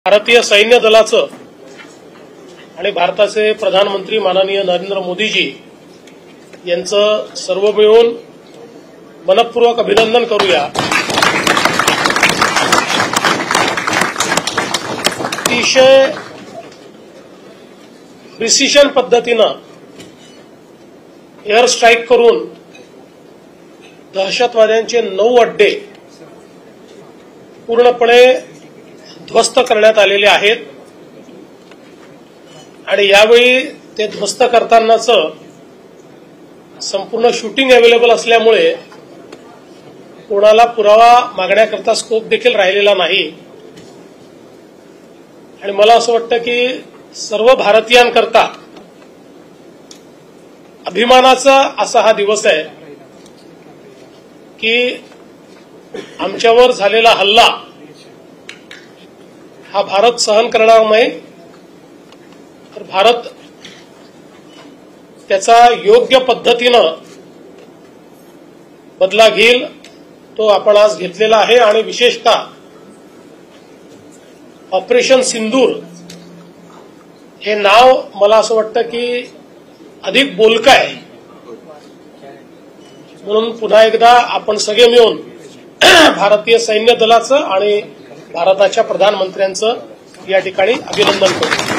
भारतीय सैन्य दलाचं आणि भारताचे प्रधानमंत्री माननीय नरेंद्र मोदीजी यांचं सर्व मिळून मनपूर्वक अभिनंदन करूया। अतिशय प्रिसिशन पद्धतीनं एअर स्ट्राईक करून दहशतवाद्यांचे 9 अड्डे पूर्णपणे ध्वस्त करण्यात आलेले आहेत आणि यावेळी ते ध्वस्त करतानाचं संपूर्ण शूटिंग अवेलेबल असल्यामुळे कोणाला पुरावा मागण्याकरता स्कोप देखील राहिलेला नाही। आणि मला असं वाटतं की सर्व भारतीयांकरता अभिमानाचा असा हा दिवस आहे की आमच्यावर झालेला हल्ला हा भारत सहन करणार नाही, तर भारत त्याचा योग्य पद्धतीनं बदला घेईल, तो आपण आज घेतलेला आहे। आणि विशेषतः ऑपरेशन सिंदूर हे नाव मला असं वाटतं की अधिक बोलकं आहे, म्हणून पुन्हा एकदा आपण सगळे मिळून भारतीय सैन्य दलाचं आणि भारताच्या प्रधानमंत्र्यांचं या ठिकाणी अभिनंदन करू।